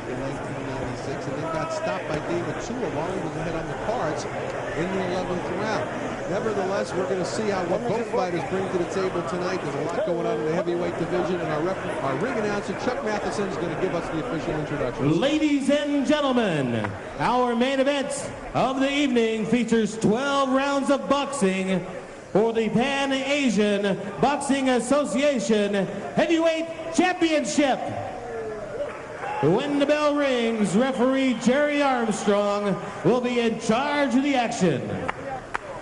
in 1996, and then got stopped by David Tua while he was ahead on the cards in the 11th round. Nevertheless, we're going to see what both fighters bring to the table tonight. There's a lot going on in the heavyweight division, and our ring announcer, Chuck Matheson, is going to give us the official introduction. Ladies and gentlemen, our main event of the evening features 12 rounds of boxing for the Pan-Asian Boxing Association Heavyweight Championship. When the bell rings, referee Jerry Armstrong will be in charge of the action.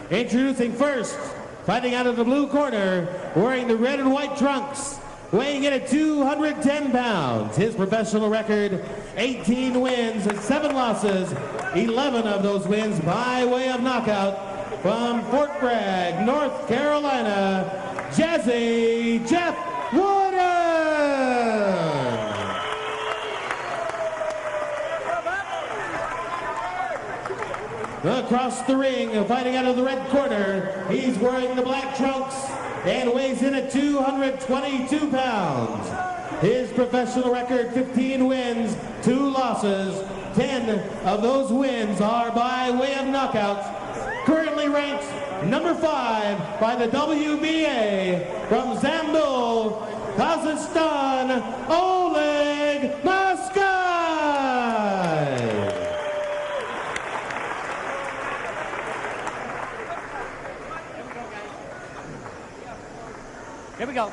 Introducing first, fighting out of the blue corner, wearing the red and white trunks, weighing in at 210 pounds. His professional record, 18 wins and 7 losses, 11 of those wins by way of knockout. From Fort Bragg, North Carolina, Jazzy Jeff Wooden. Across the ring, fighting out of the red corner, he's wearing the black trunks and weighs in at 222 pounds. His professional record, 15 wins, 2 losses. 10 of those wins are by way of knockout. Currently ranked number 5 by the WBA from Zambul, Kazakhstan, Oleg Maskaev. Here we go.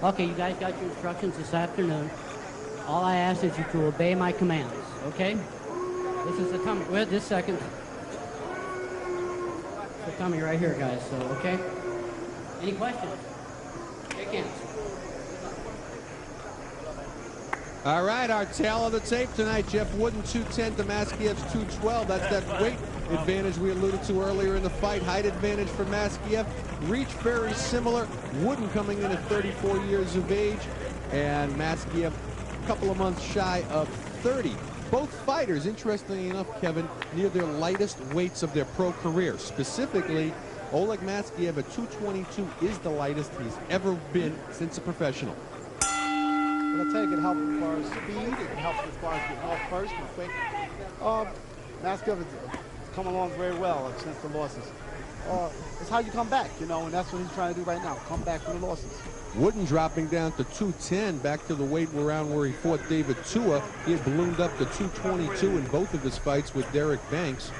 Okay, you guys got your instructions this afternoon. All I ask is you to obey my commands, okay? This is the tummy. Wait, this second. The tummy right here, guys, so, okay? Any questions? Shake hands. All right, our tale of the tape tonight. Jeff Wooden 210 to Maskaev's 212. That's that weight advantage we alluded to earlier in the fight. Height advantage for Maskaev. Reach very similar. Wooden coming in at 34 years of age, and Maskaev a couple of months shy of 30. Both fighters, interestingly enough, Kevin, near their lightest weights of their pro career. Specifically, Oleg Maskaev at 222 is the lightest he's ever been since a professional. But I tell you, it can help as far as speed. It can help as far as getting off first and quick. Maskaev has come along very well since the losses. It's how you come back, you know, and that's what he's trying to do right now, come back from the losses. Wooden dropping down to 210, back to the weight around where he fought David Tua. He had ballooned up to 222 in both of his fights with Derek Banks.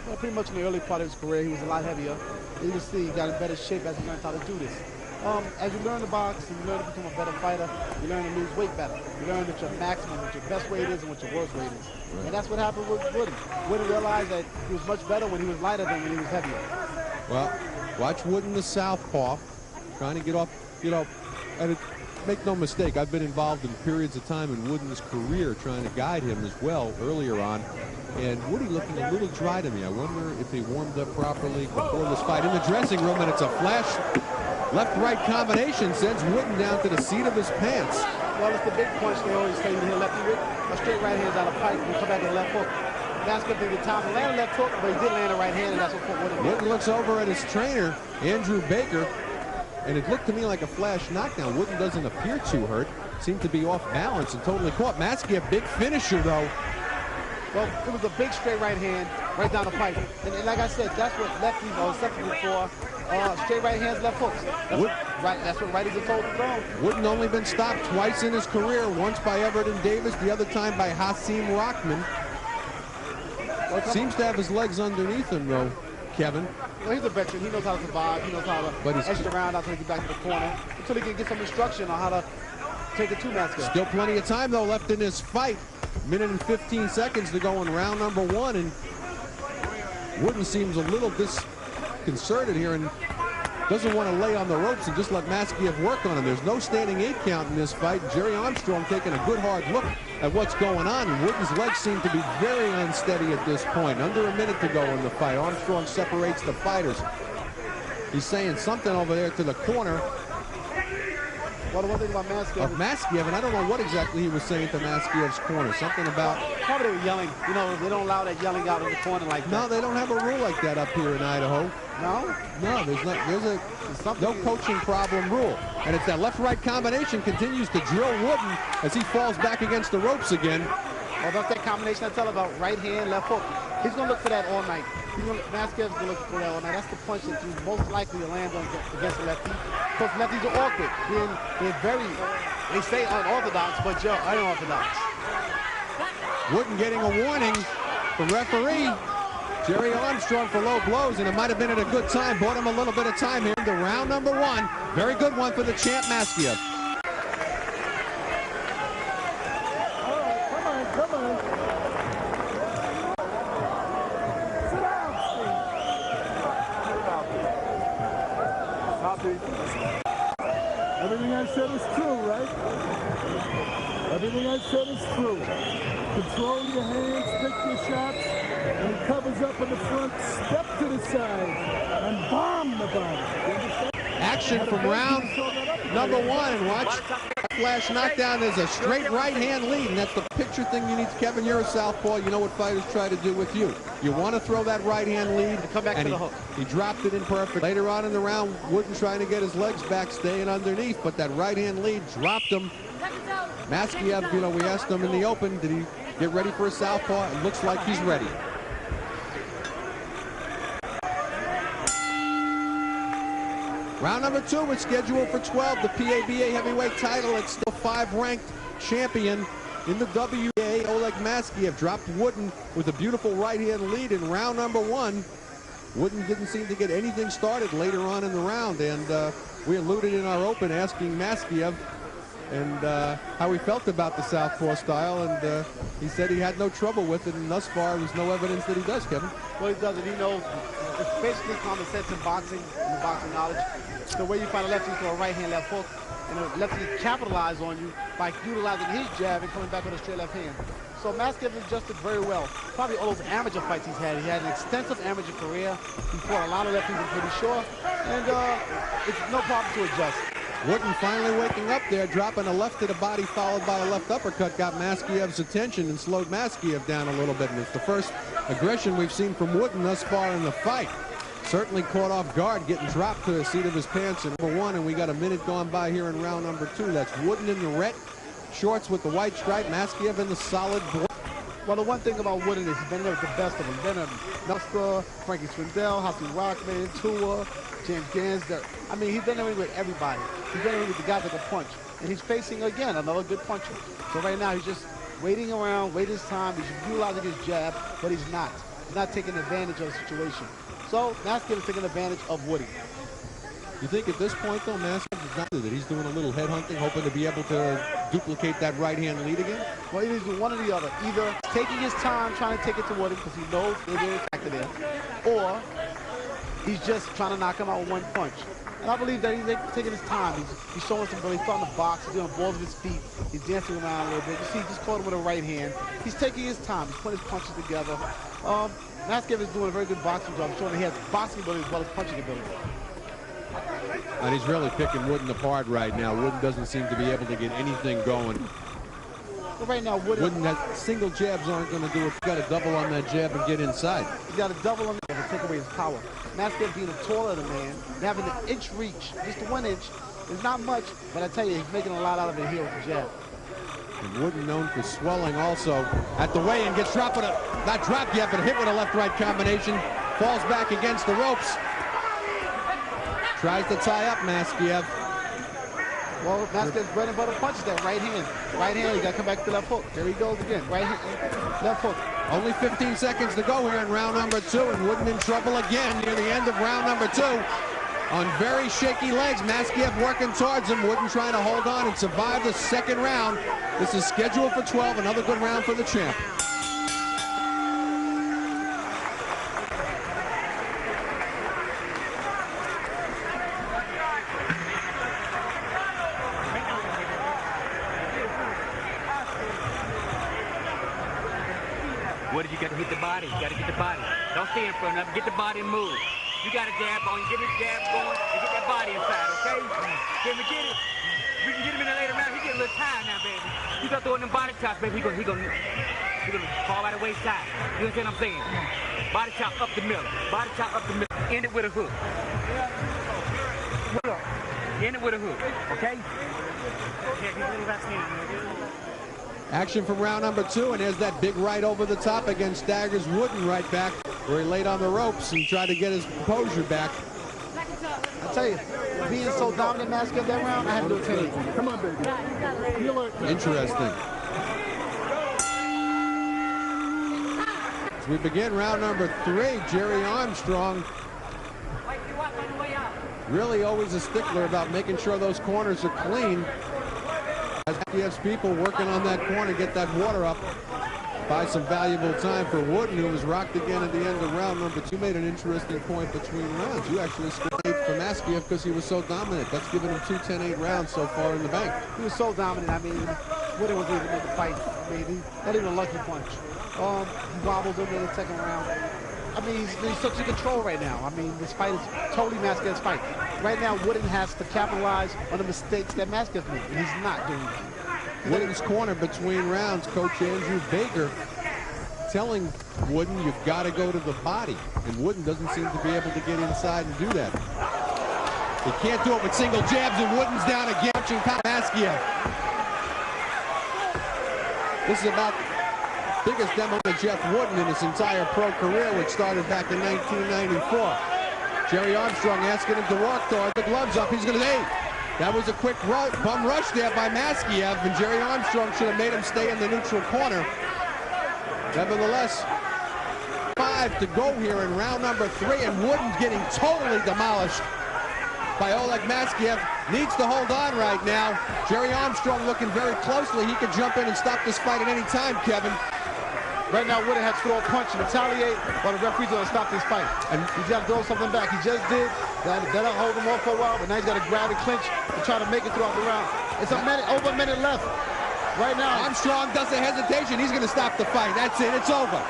Well, pretty much in the early part of his career, he was a lot heavier. You can see he got in better shape as he learned how to do this. As you learn to box and you learn to become a better fighter, you learn to lose weight better. You learn what your maximum, what your best weight is, and what your worst weight is. Right. And that's what happened with Wooden. Wooden realized that he was much better when he was lighter than when he was heavier. Well, watch Wooden the southpaw, trying to get off, you know, and make no mistake, I've been involved in periods of time in Wooden's career trying to guide him as well earlier on. And Woody looking a little dry to me. I wonder if he warmed up properly before this fight in the dressing room, and it's a flash left-right combination sends Wooden down to the seat of his pants. Well, it's the big punch they always say you hit lefty with. A straight right hand's out of pipe and come back with a left hook. Maskaev did the time to land a left hook, but he did land a right hand, and that's what put Wooden down. Wooden looks over at his trainer, Andrew Baker, and it looked to me like a flash knockdown. Wooden doesn't appear too hurt. Seemed to be off balance and totally caught. Maskaev, big finisher, though. Well, it was a big straight right hand right down the pipe. And like I said, that's what lefties are acceptable for. Straight right hands, left hooks. That's what righties are told to throw. Wooden only been stopped twice in his career, once by Everton Davis, the other time by Hasim Rockman. Seems to have his legs underneath him, though, Kevin. Well, he's a veteran. He knows how to survive. He knows how to edge around until he gets back to the corner, until he can get some instruction on how to take it to Maskaev. Still plenty of time, though, left in this fight. Minute and 15 seconds to go in round number 1, and Wooden seems a little disconcerted here and doesn't want to lay on the ropes and just let Maskaev work on him. There's no standing 8 count in this fight. Jerry Armstrong taking a good hard look at what's going on, and Wooden's legs seem to be very unsteady at this point. Under a minute to go in the fight. Armstrong separates the fighters. He's saying something over there to the corner. Well, the one thing about Maskaev, and I don't know what exactly he was saying to Maskaev's corner. Something about... Probably they were yelling. You know, they don't allow that yelling out in the corner like that. No, they don't have a rule like that up here in Idaho. No? No, there's no coaching problem rule. And it's that left-right combination continues to drill Wooden as he falls back against the ropes again. Well, that's that combination I tell about, right hand, left hook. He's going to look for that all night. Maskaev's going to look for that all night. That's the punch that he's most likely to land on against the lefty. Because lefties are awkward. They're very, they say unorthodox, but you're unorthodox. Wooden getting a warning from referee Jerry Armstrong for low blows, and it might have been at a good time. Bought him a little bit of time here into round number 1. Very good one for the champ Maskaev. Come on. Sit down, Steve. Everything I said is true, right? Everything I said is true. Control your hands, pick your shots, and he covers up in the front, step to the side, and bomb the body. Action from round number 1, and watch flash knockdown. There's a straight right hand lead, and that's the picture thing you need. Kevin, you're a southpaw. You know what fighters try to do with you. You want to throw that right hand lead, and come back to the hook. He dropped it in perfect. Later on in the round, Wooden trying to get his legs back, staying underneath, but that right hand lead dropped him. Maskaev, you know, we asked him in the open, did he get ready for a southpaw? It looks like he's ready. Round number 2 is scheduled for 12. The PABA heavyweight title. It's still 5-ranked champion in the WBA. Oleg Maskaev dropped Wooden with a beautiful right-hand lead in round number 1. Wooden didn't seem to get anything started later on in the round, and we alluded in our open asking Maskaev and how he felt about the southpaw style, and he said he had no trouble with it, and thus far there's no evidence that he does, Kevin. Well, he doesn't. He knows. It's basically common sense in boxing, in the boxing knowledge. The way you find a lefty throw a right hand, left hook, and a lefty capitalize on you by utilizing his jab and coming back with a straight left hand. So Maskaev adjusted very well. Probably all those amateur fights he's had. He had an extensive amateur career. He fought a lot of lefties, I'm pretty sure, and it's no problem to adjust. Wooden finally waking up there, dropping a left to the body followed by a left uppercut, got Maskaev's attention and slowed Maskaev down a little bit. And it's the first aggression we've seen from Wooden thus far in the fight. Certainly caught off guard, getting dropped to the seat of his pants in number 1, and we got a minute gone by here in round number 2. That's Wooden in the red shorts with the white stripe, Maskaev in the solid blue. Well, the one thing about Wooden is he's been there with the best of them. He's been there with Nelson, Frankie Swindell, Hassan Rockman, Tua, James Gansder. I mean, he's been there with everybody. He's been there with the guys that can punch. And he's facing, again, another good puncher. So right now, he's just waiting around, waiting his time. He's utilizing his jab, but he's not. He's not taking advantage of the situation. So Maskaev is taking advantage of Woody. You think at this point, though, Maskaev is not that he's doing a little head hunting, hoping to be able to duplicate that right-hand lead again? Well, he's doing one or the other. Either taking his time, trying to take it to Woody because he knows there's a factor there, or he's just trying to knock him out with one punch. And I believe that he's taking his time. He's showing some ability. He's starting to box. He's doing balls with his feet. He's dancing around a little bit. You see, he just caught him with a right hand. He's taking his time. He's putting his punches together. Maskaev is doing a very good boxing job, showing that he has boxing ability as well as punching ability. And he's really picking Wooden apart right now. Wooden doesn't seem to be able to get anything going. Well, right now, Wooden has single jabs aren't going to do it. He's got to double on that jab and get inside. He's got to double on the jab and take away his power. Maskaev being taller than man, and having an inch reach, just 1 inch, is not much, but I tell you, he's making a lot out of it here with the jab. And Wooden known for swelling also at the weigh-in, gets dropped with not dropped yet, but hit with a left-right combination, falls back against the ropes. Tries to tie up Maskaev. Well, Maskaev's bread and butter punches that right hand. Right hand, you got to come back to left hook. There he goes again. Right hand, left hook. Only 15 seconds to go here in round number 2, and Wooden in trouble again near the end of round number 2. On very shaky legs, Maskaev working towards him. Wooden trying to hold on and survive the second round. This is scheduled for 12, another good round for the champ. What did you got to hit the body? You got to get the body. Don't stay in front of him. Get the body and move. You got a jab on. You get his jab going and get that body inside, okay? Can we get it? We can get him in the later round. He get a little tired now, baby. You start throwing them body chops, baby. He gonna fall by the wayside. You understand what I'm saying? Body chop up the middle. Body chop up the middle. End it with a hook. End it with a hook. Okay? Action from round number 2, and there's that big right over the top against Staggers Wooden right back, where he laid on the ropes and tried to get his composure back. I tell you, being so dominant, Maskaev that round, I had to do it to him. Come on, baby. Interesting. As we begin round number 3, Jerry Armstrong really always a stickler about making sure those corners are clean. As he has people working on that corner, get that water up. Buy some valuable time for Wooden, who was rocked again at the end of round number 2. Made an interesting point between rounds. You actually scored 8 for Maskaev because he was so dominant. That's given him 2 10-8 rounds so far in the bank. He was so dominant. I mean, Wooden was even in the fight. I mean, not even a lucky punch. He wobbled him in the second round. I mean, he's such in control right now. I mean, this fight is totally Maskaev's fight. Right now, Wooden has to capitalize on the mistakes that Maskaev made, and he's not doing that. Wooden's corner between rounds, Coach Andrew Baker telling Wooden, you've got to go to the body. And Wooden doesn't seem to be able to get inside and do that. He can't do it with single jabs, and Wooden's down again. Maskaev. This is about biggest demo of Jeff Wooden in his entire pro career, which started back in 1994. Jerry Armstrong asking him to walk toward the gloves up. He's going to, hey, that was a quick bum rush there by Maskaev, and Jerry Armstrong should have made him stay in the neutral corner. Nevertheless, 5 to go here in round number 3, and Wooden's getting totally demolished by Oleg Maskaev. Needs to hold on right now. Jerry Armstrong looking very closely. He could jump in and stop this fight at any time, Kevin. Right now, Wooden has to throw a punch and retaliate while the referee's going to stop this fight. And he's got to throw something back. He just did. That'll hold him off for a while, but now he's got to grab and clinch and try to make it throughout the round. It's over a minute left. Right now, Armstrong does a hesitation. He's going to stop the fight. That's it. It's over.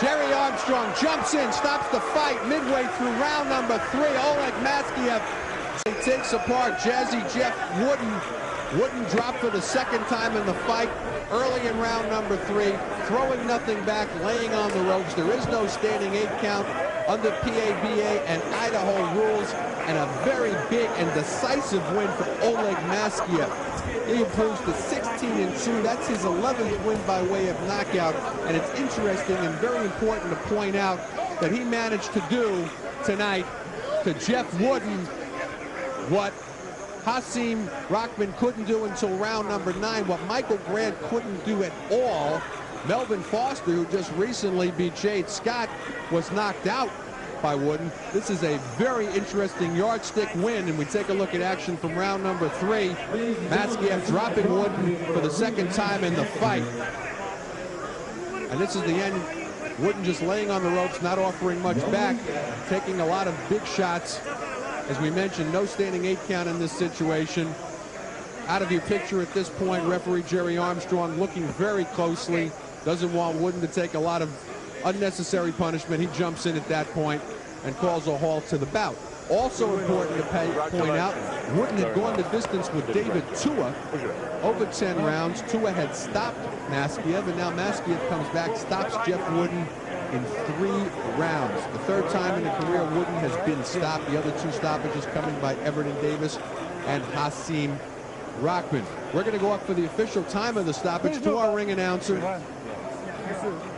Jerry Armstrong jumps in, stops the fight midway through round number 3. Oleg Maskaev takes apart Jazzy Jeff Wooden. Wooden dropped for the second time in the fight early in round number 3, throwing nothing back, laying on the ropes. There is no standing 8 count under PABA and Idaho rules, and a very big and decisive win for Oleg Maskaev. He improves to 16-2. That's his 11th win by way of knockout, and it's interesting and very important to point out that he managed to do tonight to Jeff Wooden what Hasim Rahman couldn't do until round number 9, what Michael Grant couldn't do at all. Melvin Foster, who just recently beat Jade Scott, was knocked out by Wooden. This is a very interesting yardstick win, and we take a look at action from round number 3. Maskaev dropping Wooden for the second time in the fight. And this is the end. Wooden just laying on the ropes, not offering much back, taking a lot of big shots. As we mentioned, no standing 8 count in this situation. Out of your picture at this point, referee Jerry Armstrong looking very closely. Doesn't want Wooden to take a lot of unnecessary punishment. He jumps in at that point and calls a halt to the bout. Also important to point out, Wooden had gone the distance with David Tua over 10 rounds. Tua had stopped Maskaev, and now Maskaev comes back, stops Jeff Wooden in 3 rounds. The third time in the career Wooden has been stopped. The other 2 stoppages coming by Everton Davis and Hasim Rahman. We're going to go up for the official time of the stoppage to our ring announcer,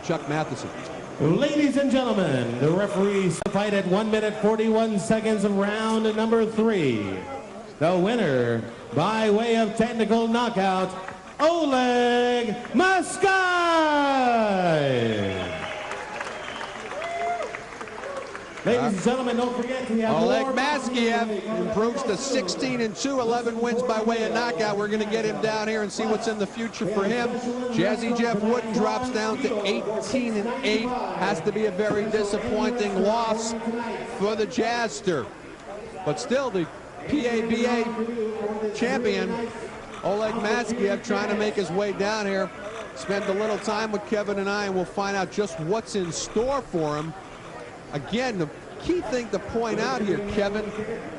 Chuck Matheson. Ladies and gentlemen, the referees fight at 1 minute 41 seconds of round number 3. The winner by way of technical knockout, Oleg Maskaev. Ladies and gentlemen, don't forget we have Oleg Maskaev improves to 16-2, 11 wins by way of knockout. We're going to get him down here and see what's in the future for him. Jazzy Jeff Wooden drops down to 18-8. Has to be a very disappointing loss for the Jazster. But still, the PABA champion, Oleg Maskaev, trying to make his way down here. Spend a little time with Kevin and I, and we'll find out just what's in store for him. Again, the key thing to point out here, Kevin,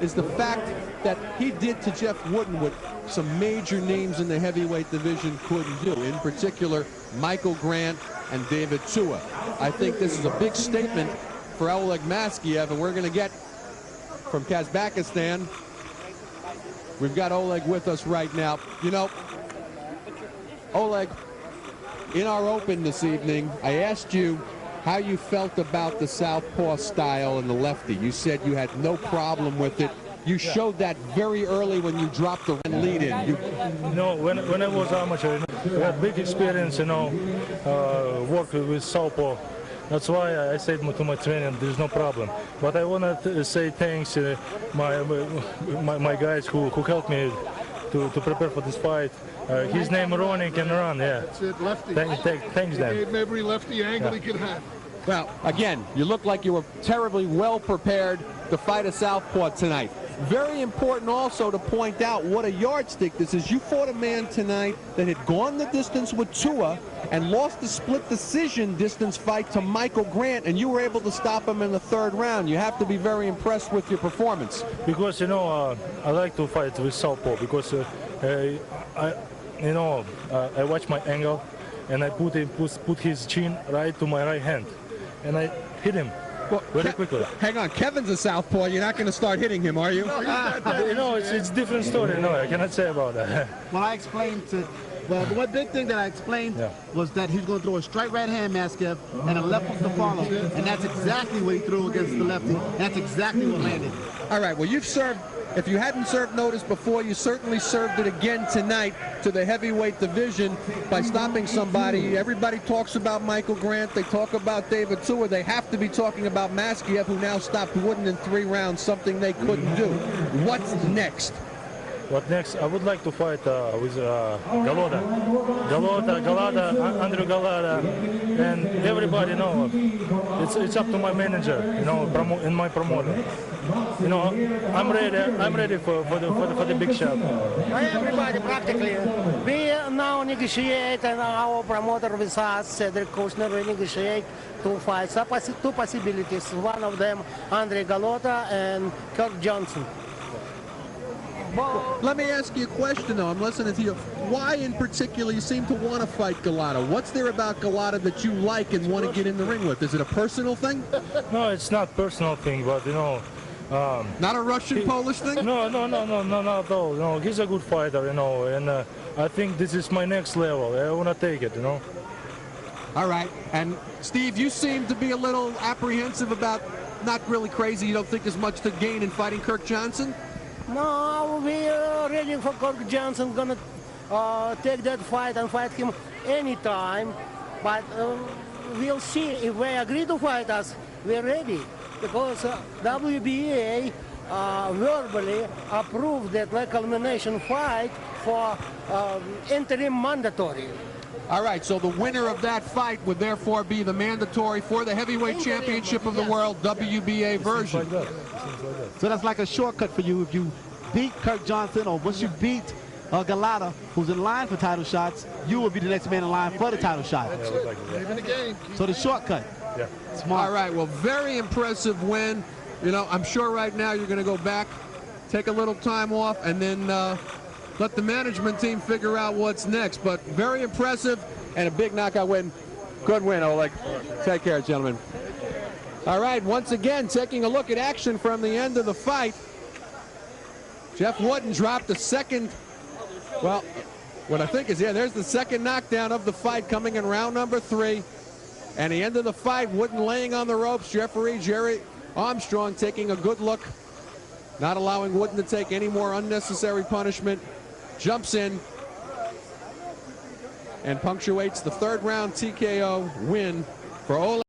is the fact that he did to Jeff Wooden what some major names in the heavyweight division couldn't do. In particular, Michael Grant, and David Tua. I think this is a big statement for Oleg Maskaev, and we're going to get from Kazakhstan. We've got Oleg with us right now. You know, Oleg, in our open this evening, I asked you how you felt about the southpaw style and the lefty. You said you had no problem with it. You showed that very early when you dropped the lead in. When I was amateur, I had big experience, working with southpaw. That's why I said to my trainer, there's no problem. But I want to say thanks to my guys who helped me to prepare for this fight. His name Ronnie can run, yeah. That's it, lefty. Thanks, He Dan. gave him every lefty angle he could have. Well, again, you look like you were terribly well prepared to fight a southpaw tonight. Very important also to point out what a yardstick this is. You fought a man tonight that had gone the distance with Tua and lost the split decision distance fight to Michael Grant, and you were able to stop him in the third round. You have to be very impressed with your performance. Because, I like to fight with southpaw because, I watch my angle and I put his chin right to my right hand and I hit him. Well, very quickly. Hang on, Kevin's a southpaw. You're not going to start hitting him, are you? It's a different story. No, I cannot say about that. Well, I explained the one big thing that I explained was that he was going to throw a straight right hand, Maskaev, and a left hook to follow. And that's exactly what he threw against the lefty. That's exactly what landed. All right, well, you've served, if you hadn't served notice before, you certainly served it again tonight to the heavyweight division by stopping somebody. Everybody talks about Michael Grant. They talk about David Tua. They have to be talking about Maskaev, who now stopped Wooden in 3 rounds, something they couldn't do. What's next? What next? I would like to fight with Galata, Andrew Galata, and everybody know. It's up to my manager, and my promoter. I'm ready for the big shot. Everybody practically. We now negotiate, and our promoter with us, Cedric Kushner, we negotiate 2 fights, 2 possibilities. One of them, Andre Galata and Kirk Johnson. Well, let me ask you a question, though. I'm listening to you. Why, in particular, you seem to want to fight Galata? What's there about Galata that you like and want to get in the ring with? Is it a personal thing? No, it's not personal thing, but not a Russian-Polish thing? No, not at all. No, he's a good fighter, and I think this is my next level. I want to take it, All right. And Steve, you seem to be a little apprehensive about, not really crazy. You don't think there's much to gain in fighting Kirk Johnson? No, we are ready for Kirk Johnson. Gonna take that fight and fight him anytime. But we'll see if they agree to fight us. We're ready because WBA verbally approved that elimination fight for interim mandatory. All right, so the winner of that fight would therefore be the mandatory for the heavyweight championship of the world WBA version. So that's like a shortcut for you. If you beat Kirk Johnson or once you beat Galata, who's in line for title shots, you will be the next man in line for the title shot. Even the game. So the shortcut. Yeah. Smart. All right, well, very impressive win. I'm sure right now you're going to go back, take a little time off, and then let the management team figure out what's next. But very impressive and a big knockout win. Good win, Oleg. Take care, gentlemen. All right, once again, taking a look at action from the end of the fight. Jeff Wooden dropped the second, well, what I think is, there's the second knockdown of the fight coming in round number 3. And the end of the fight, Wooden laying on the ropes. Referee Jerry Armstrong taking a good look, not allowing Wooden to take any more unnecessary punishment. Jumps in and punctuates the 3rd round TKO win for Oleg.